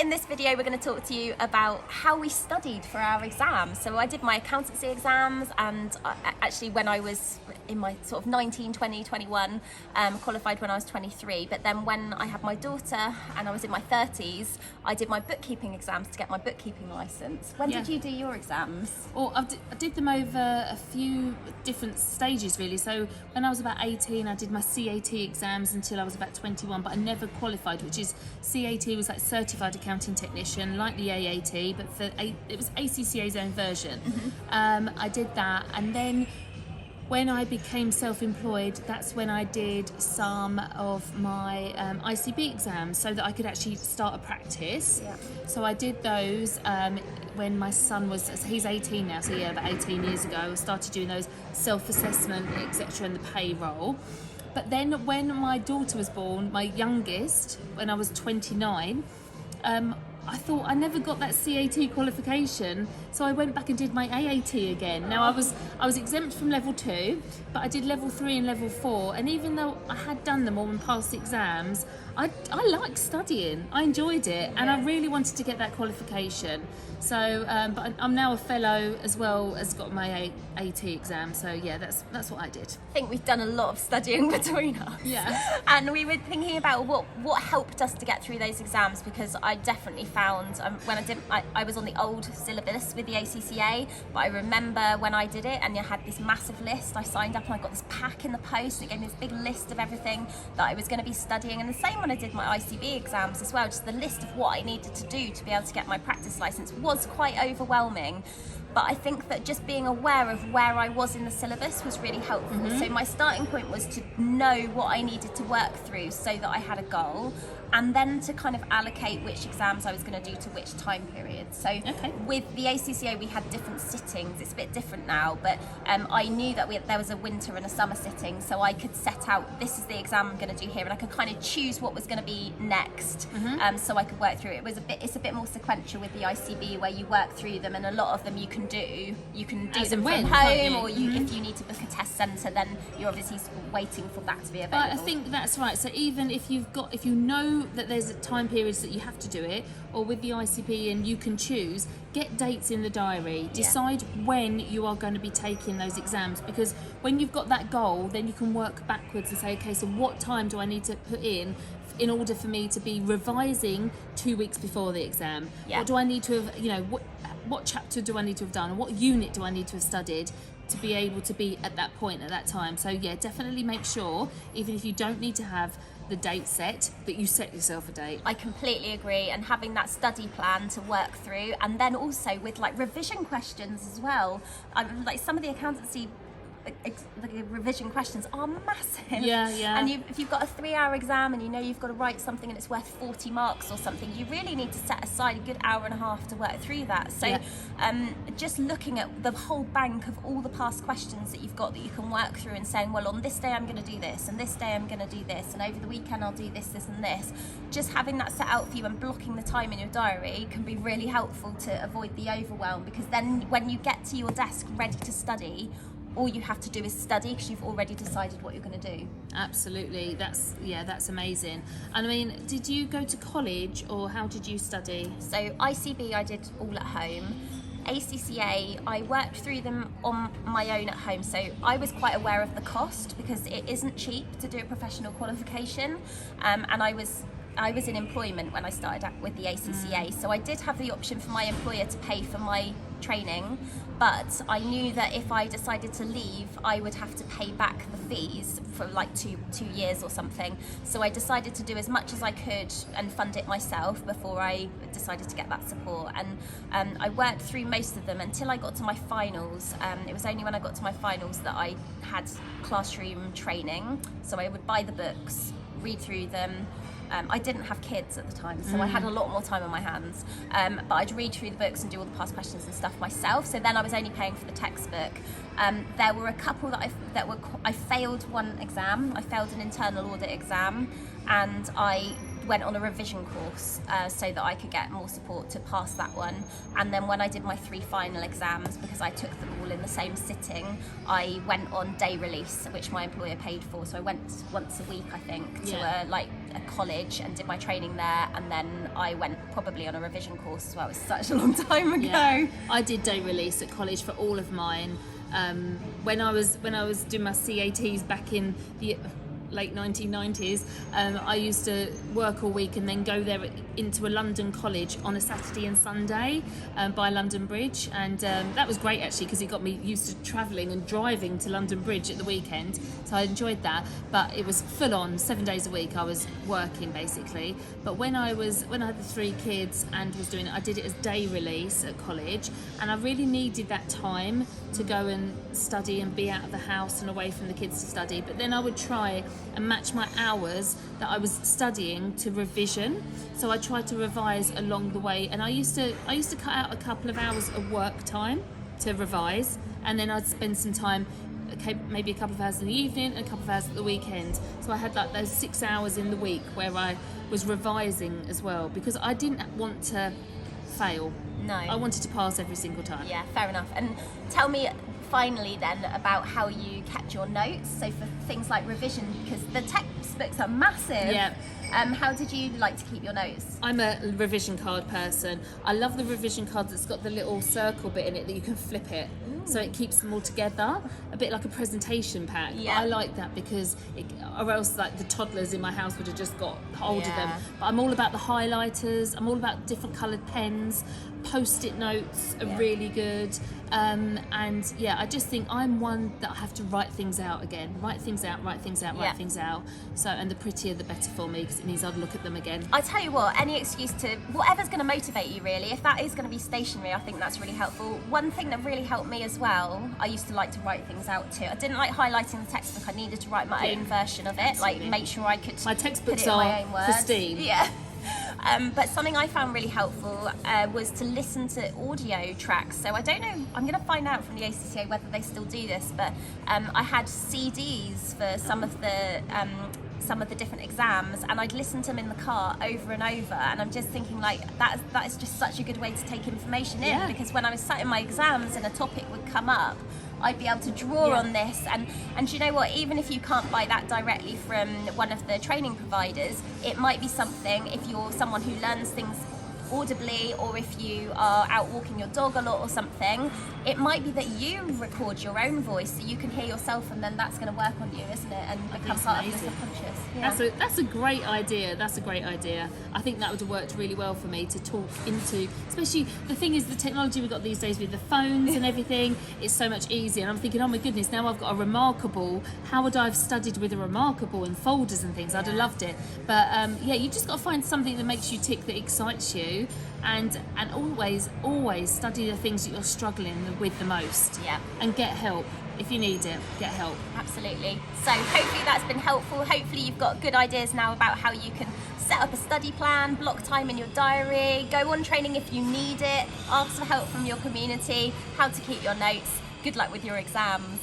in this video we're going to talk to you about how we studied for our exams. So I did my accountancy exams, and actually when I was in my sort of 19, 20, 21, qualified when I was 23, but then when I had my daughter and I was in my 30s, I did my bookkeeping exams to get my bookkeeping license. When did you do your exams? Well, I did them over a few different stages really. So when I was about 18, I did my CAT exams until I was about 21, but I never qualified, which is CAT was like Certified Accounting Technician, like the AAT, but it was ACCA's own version. I did that, and then when I became self-employed, that's when I did some of my ICB exams so that I could actually start a practice. Yeah. So I did those when my son was, he's 18 now, so yeah, about 18 years ago, I started doing those self-assessment, etc., and the payroll. But then when my daughter was born, my youngest, when I was 29, I thought I never got that CAT qualification, so I went back and did my AAT again. Now I was exempt from level 2, but I did level 3 and level 4, and even though I had done them all and passed the exams, I liked studying. I enjoyed it, and I really wanted to get that qualification. So, but I'm now a fellow as well as got my AAT exam. So yeah, that's what I did. I think we've done a lot of studying between us. Yeah. And we were thinking about what helped us to get through those exams, because I definitely found when I was on the old syllabus with the ACCA, but I remember when I did it and you had this massive list, I signed up and I got this pack in the post. It gave me this big list of everything that I was going to be studying, and the same when I did my ICB exams as well. Just the list of what I needed to do to be able to get my practice license was quite overwhelming. But I think that just being aware of where I was in the syllabus was really helpful. So my starting point was to know what I needed to work through so that I had a goal, and then to kind of allocate which exams I was going to do to which time period. So with the ACCA we had different sittings. It's a bit different now, but I knew that there was a winter and a summer sitting, so I could set out, this is the exam I'm going to do here, and I could kind of choose what was going to be next. So I could work through it. It's a bit more sequential with the ICB, where you work through them, and a lot of them you can do them from home, or if you need to book a test centre, then you're obviously waiting for that to be available. But I think that's right. So even if you know that there's time periods that you have to do it, or with the ICB and you can choose, get dates in the diary. Decide when you are going to be taking those exams, because when you've got that goal, then you can work backwards and say, okay, so what time do I need to put in order for me to be revising 2 weeks before the exam? What do I need to have, what chapter do I need to have done, or what unit do I need to have studied to be able to be at that point at that time? So yeah, definitely make sure, even if you don't need to have the date set, that you set yourself a date. I completely agree, and having that study plan to work through, and then also with like revision questions as well. Like some of the accountancy the revision questions are massive. And if you've got a 3-hour exam and you know you've got to write something and it's worth 40 marks or something, you really need to set aside a good hour and a half to work through that. So just looking at the whole bank of all the past questions that you've got that you can work through, and saying, well, on this day I'm going to do this, and this day I'm going to do this, and over the weekend I'll do this, this and this. Just having that set out for you and blocking the time in your diary can be really helpful to avoid the overwhelm, because then when you get to your desk ready to study, all you have to do is study, because you've already decided what you're going to do. Absolutely. That's amazing. And I mean, did you go to college, or how did you study? So ICB I did all at home. ACCA, I worked through them on my own at home, so I was quite aware of the cost, because it isn't cheap to do a professional qualification, and I was in employment when I started with the ACCA, so I did have the option for my employer to pay for my training, but I knew that if I decided to leave, I would have to pay back the fees for like two years or something. So I decided to do as much as I could and fund it myself before I decided to get that support. And I worked through most of them until I got to my finals. It was only when I got to my finals that I had classroom training. So I would buy the books, read through them. I didn't have kids at the time, so I had a lot more time on my hands, but I'd read through the books and do all the past questions and stuff myself, so then I was only paying for the textbook. There were a couple that I failed one exam. I failed an internal audit exam, and I went on a revision course so that I could get more support to pass that one. And then when I did my 3 final exams, because I took them all in the same sitting, I went on day release, which my employer paid for. So I went once a week, I think, to a college and did my training there, and then I went probably on a revision course as well. It was such a long time ago. Yeah. I did day release at college for all of mine. When I was doing my CATs back in the late 1990s, I used to work all week and then go there into a London college on a Saturday and Sunday by London Bridge, and that was great actually, because it got me used to travelling and driving to London Bridge at the weekend, so I enjoyed that. But it was full on 7 days a week I was working basically. But when I had the 3 kids and was doing it, I did it as day release at college, and I really needed that time to go and study and be out of the house and away from the kids to study. But then I would try and match my hours that I was studying to revision, so I tried to revise along the way, and I used to cut out a couple of hours of work time to revise, and then I'd spend some time, maybe a couple of hours in the evening and a couple of hours at the weekend. So I had like those 6 hours in the week where I was revising as well, because I didn't want to fail. No. I wanted to pass every single time. Yeah, fair enough. And tell me finally then about how you kept your notes. So for things like revision, because the textbooks are massive. Yeah. How did you like to keep your notes? I'm a revision card person. I love the revision card that's got the little circle bit in it that you can flip it. Ooh. So it keeps them all together, a bit like a presentation pack. Yeah. But I like that because or else like the toddlers in my house would have just got hold of them. But I'm all about the highlighters, I'm all about different coloured pens. Post-it notes are really good, and I just think I'm one that I have to write things out again, write things out. So, and the prettier the better for me, because it means I'd look at them again. I tell you what, any excuse to whatever's going to motivate you really. If that is going to be stationery, I think that's really helpful. One thing that really helped me as well, I used to like to write things out too. I didn't like highlighting the textbook. I needed to write my own version of it. Absolutely. Like make sure I could. My textbooks put it in my are own words. pristine. Yeah. But something I found really helpful was to listen to audio tracks. So I don't know, I'm going to find out from the ACCA whether they still do this, but I had CDs for some of the different exams, and I'd listen to them in the car over and over, and I'm just thinking like that is just such a good way to take information in, because when I was sat in my exams and a topic would come up, I'd be able to draw on this, and you know what, even if you can't buy that directly from one of the training providers, it might be something, if you're someone who learns things audibly, or if you are out walking your dog a lot or something, it might be that you record your own voice so you can hear yourself, and then that's going to work on you, isn't it, and become part of the subconscious. That's a great idea. I think that would have worked really well for me to talk into, especially the thing is the technology we've got these days with the phones and everything, it's so much easier, and I'm thinking, oh my goodness, now I've got a Remarkable, how would I have studied with a Remarkable in folders and things? I'd have loved it. But you just got to find something that makes you tick, that excites you, and always study the things that you're struggling with the most. Yeah. And get help. If you need it, get help. Absolutely. So hopefully that's been helpful. Hopefully you've got good ideas now about how you can set up a study plan, block time in your diary, go on training if you need it, ask for help from your community, how to keep your notes. Good luck with your exams.